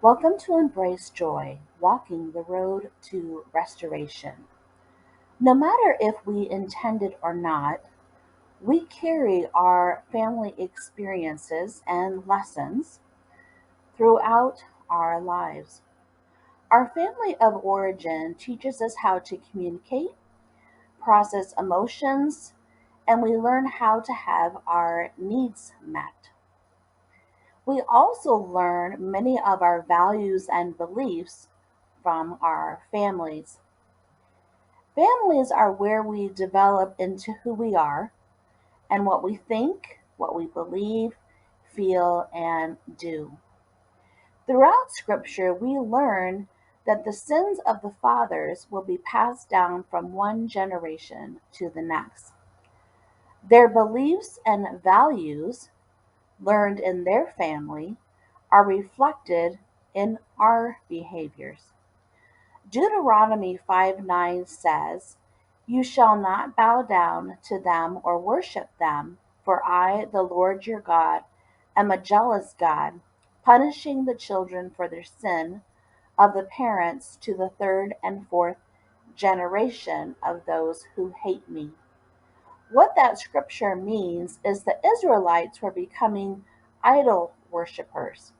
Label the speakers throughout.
Speaker 1: Welcome to Embrace Joy, walking the road to restoration. No matter if we intended or not, we carry our family experiences and lessons throughout our lives. Our family of origin teaches us how to communicate, process emotions, and we learn how to have our needs met. We also learn many of our values and beliefs from our families. Families are where we develop into who we are and what we think, what we believe, feel, and do. Throughout Scripture, we learn that the sins of the fathers will be passed down from one generation to the next. Their beliefs and values learned in their family are reflected in our behaviors. Deuteronomy 5:9 says, "You shall not bow down to them or worship them, for I, the Lord your God, am a jealous God, punishing the children for their sin of the parents to the third and fourth generation of those who hate me." What that scripture means is the Israelites were becoming idol worshippers.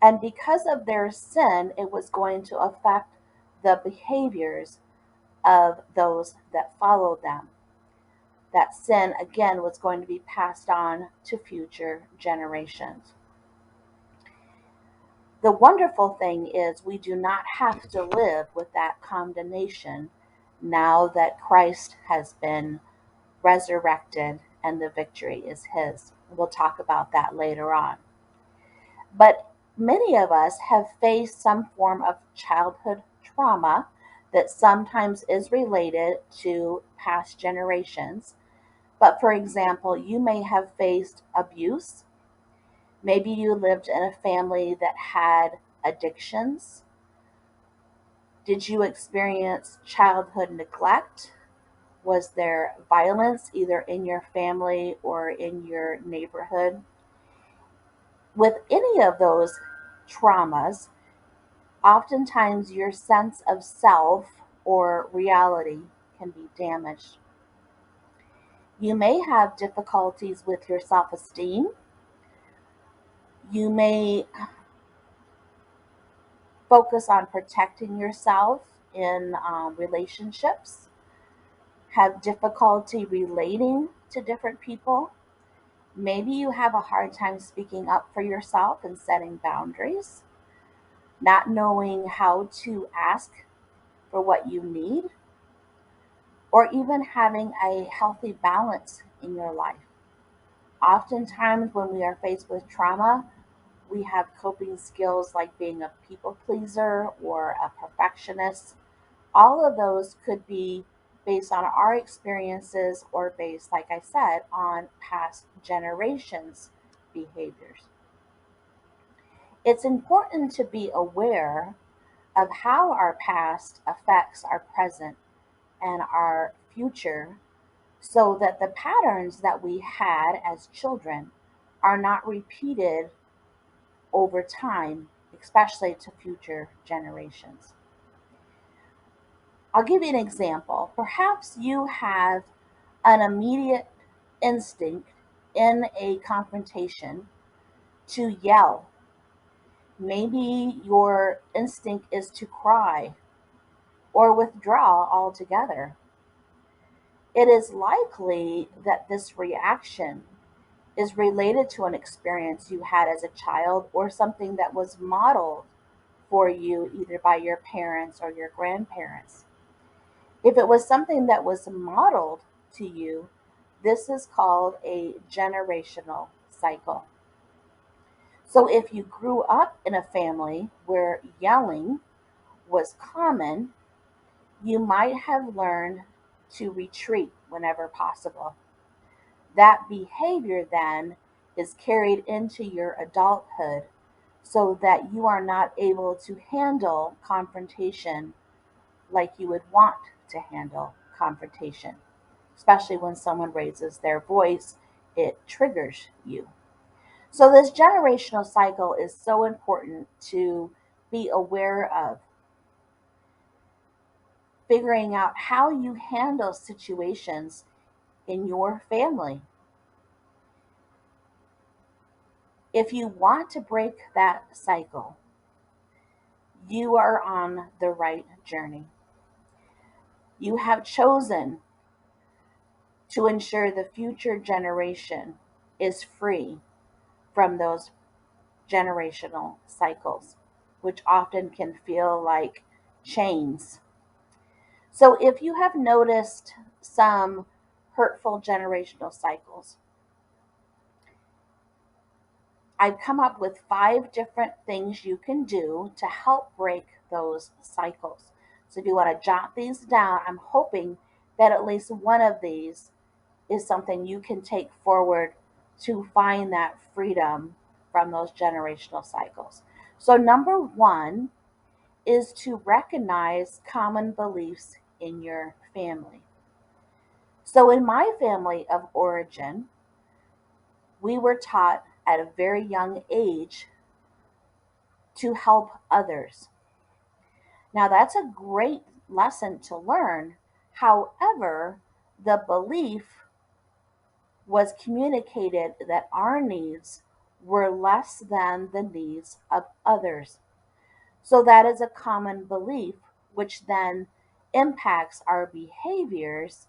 Speaker 1: And because of their sin, it was going to affect the behaviors of those that followed them. That sin, again, was going to be passed on to future generations. The wonderful thing is, we do not have to live with that condemnation now that Christ has been resurrected and the victory is His. We'll talk about that later on. But many of us have faced some form of childhood trauma that sometimes is related to past generations. But for example, you may have faced abuse. Maybe you lived in a family that had addictions. Did you experience childhood neglect? Was there violence either in your family or in your neighborhood? With any of those traumas, oftentimes your sense of self or reality can be damaged. You may have difficulties with your self esteem. You may focus on protecting yourself in relationships, have difficulty relating to different people. Maybe you have a hard time speaking up for yourself and setting boundaries, not knowing how to ask for what you need, or even having a healthy balance in your life. Oftentimes, when we are faced with trauma, we have coping skills like being a people pleaser or a perfectionist. All of those could be based on our experiences or based, like I said, on past generations' behaviors. It's important to be aware of how our past affects our present and our future so that the patterns that we had as children are not repeated over time, especially to future generations. I'll give you an example. Perhaps you have an immediate instinct in a confrontation to yell. Maybe your instinct is to cry or withdraw altogether. It is likely that this reaction is related to an experience you had as a child or something that was modeled for you either by your parents or your grandparents. If it was something that was modeled to you, this is called a generational cycle. So if you grew up in a family where yelling was common, you might have learned to retreat whenever possible. That behavior then is carried into your adulthood so that you are not able to handle confrontation like you would want to handle confrontation. Especially when someone raises their voice, it triggers you. So, this generational cycle is so important to be aware of, figuring out how you handle situations in your family. If you want to break that cycle, you are on the right journey. You have chosen to ensure the future generation is free from those generational cycles, which often can feel like chains. So, if you have noticed some hurtful generational cycles, I've come up with 5 different things you can do to help break those cycles. So, if you want to jot these down, I'm hoping that at least one of these is something you can take forward to find that freedom from those generational cycles. So, number one is to recognize common beliefs in your family. So, in my family of origin, we were taught at a very young age to help others. Now, that's a great lesson to learn. However, the belief was communicated that our needs were less than the needs of others. So, that is a common belief, which then impacts our behaviors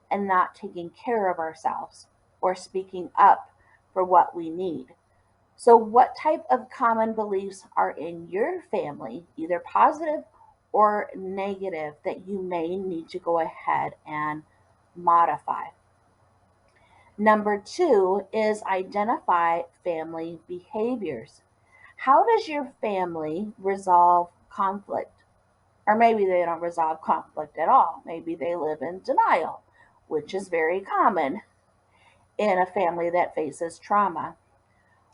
Speaker 1: and not taking care of ourselves or speaking up for what we need. So, what type of common beliefs are in your family, either positive or negative, that you may need to go ahead and modify? Number two is identify family behaviors. How does your family resolve conflict? Or maybe they don't resolve conflict at all. Maybe they live in denial, which is very common in a family that faces trauma.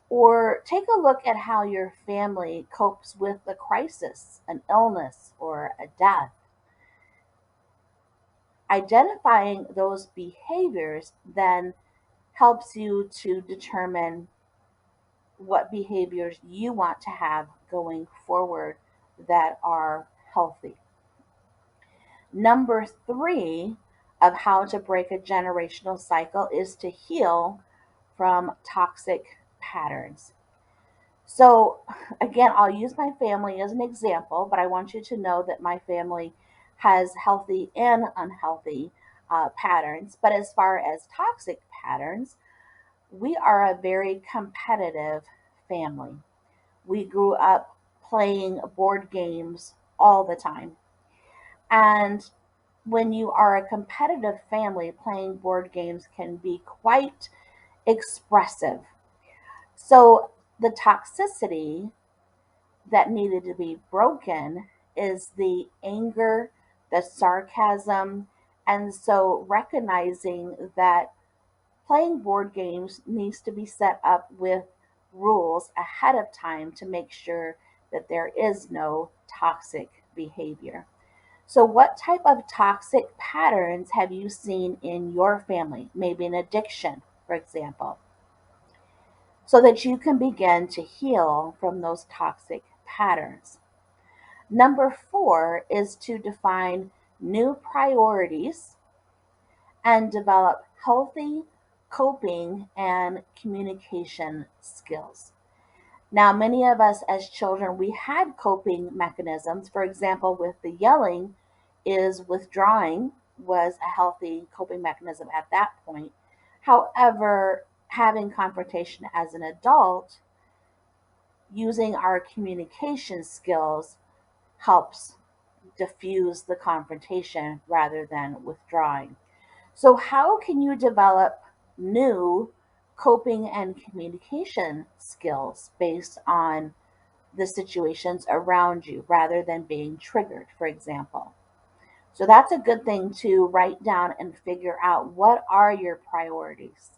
Speaker 1: Or take a look at how your family copes with a crisis, an illness, or a death. Identifying those behaviors then helps you to determine what behaviors you want to have going forward that are healthy. Number three of how to break a generational cycle is to heal from toxic patterns. So, again, I'll use my family as an example, but I want you to know that my family has healthy and unhealthy patterns. But as far as toxic patterns, we are a very competitive family. We grew up playing board games all the time. And when you are a competitive family, playing board games can be quite expressive. So, the toxicity that needed to be broken is the anger, the sarcasm, and so recognizing that playing board games needs to be set up with rules ahead of time to make sure that there is no toxic behavior. So, what type of toxic patterns have you seen in your family? Maybe an addiction, for example, so that you can begin to heal from those toxic patterns. Number four is to define new priorities and develop healthy coping and communication skills. Now, many of us as children, we had coping mechanisms. For example, with the yelling, is withdrawing was a healthy coping mechanism at that point. However, having confrontation as an adult, using our communication skills helps diffuse the confrontation rather than withdrawing. So, how can you develop new coping and communication skills based on the situations around you rather than being triggered, for example? So, that's a good thing to write down and figure out what are your priorities.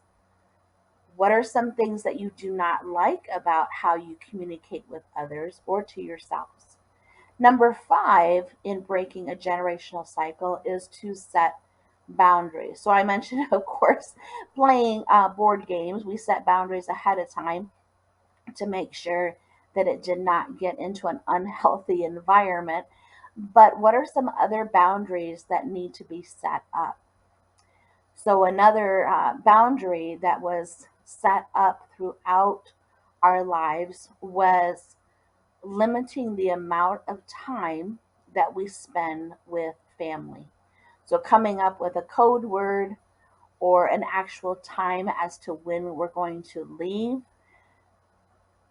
Speaker 1: What are some things that you do not like about how you communicate with others or to yourselves? Number five in breaking a generational cycle is to set boundaries. So I mentioned, of course, playing board games. We set boundaries ahead of time. to make sure that it did not get into an unhealthy environment. But what are some other boundaries that need to be set up? So, another boundary that was set up throughout our lives was limiting the amount of time that we spend with family. So, coming up with a code word or an actual time as to when we're going to leave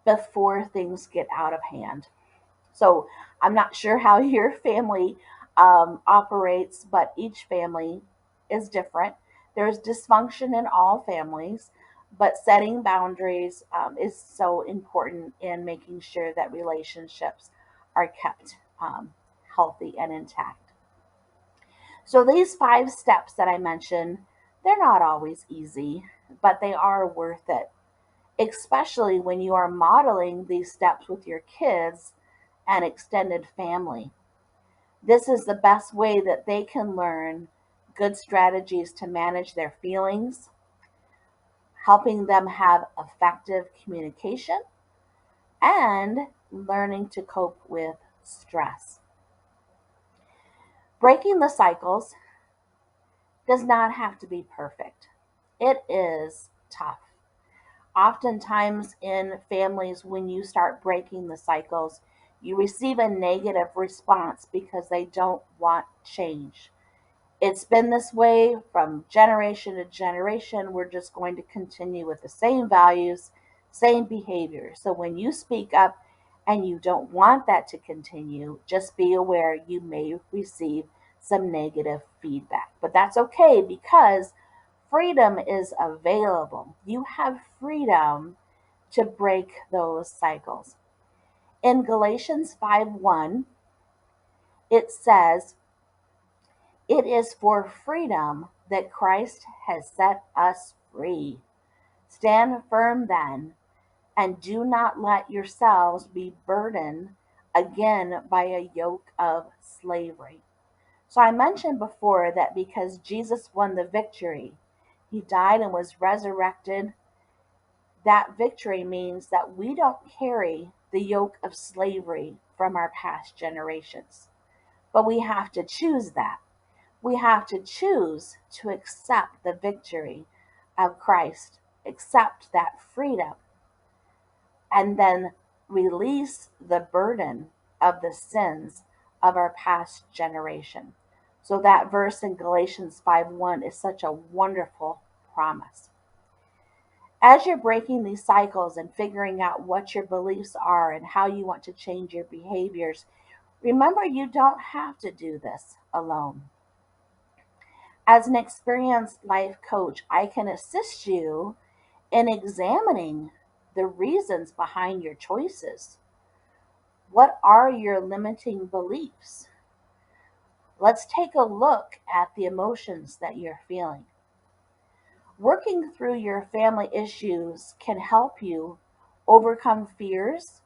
Speaker 1: before things get out of hand. So I'm not sure how your family operates, but each family is different. There's dysfunction in all families, but setting boundaries is so important in making sure that relationships are kept healthy and intact. So these 5 steps that I mentioned, they're not always easy, but they are worth it, especially when you are modeling these steps with your kids and extended family. This is the best way that they can learn good strategies to manage their feelings, helping them have effective communication, and learning to cope with stress. Breaking the cycles does not have to be perfect. It is tough. Oftentimes, in families, when you start breaking the cycles, you receive a negative response because they don't want change. It's been this way from generation to generation. We're just going to continue with the same values, same behavior. So when you speak up and you don't want that to continue, just be aware you may receive some negative feedback. But that's okay because freedom is available. You have freedom to break those cycles. In Galatians 5:1, it says, "It is for freedom that Christ has set us free. Stand firm then, and do not let yourselves be burdened again by a yoke of slavery." So I mentioned before that because Jesus won the victory, he died and was resurrected. That victory means that we don't carry the yoke of slavery from our past generations, but we have to choose that. We have to choose to accept the victory of Christ, accept that freedom, and then release the burden of the sins of our past generation. So that verse in Galatians 5:1 is such a wonderful promise. As you're breaking these cycles and figuring out what your beliefs are and how you want to change your behaviors, remember you don't have to do this alone. As an experienced life coach, I can assist you in examining the reasons behind your choices. What are your limiting beliefs? Let's take a look at the emotions that you're feeling. Working through your family issues can help you overcome fears.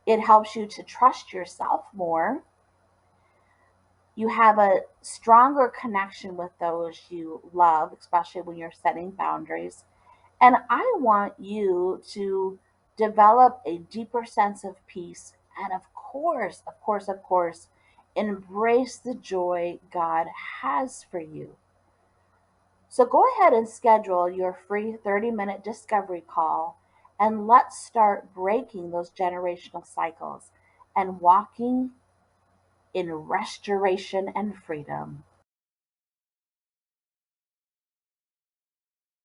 Speaker 1: It helps you to trust yourself more. You have a stronger connection with those you love, especially when you're setting boundaries. And I want you to develop a deeper sense of peace. And of course, embrace the joy God has for you. So go ahead and schedule your free 30-minute discovery call, and let's start breaking those generational cycles and walking in restoration and freedom.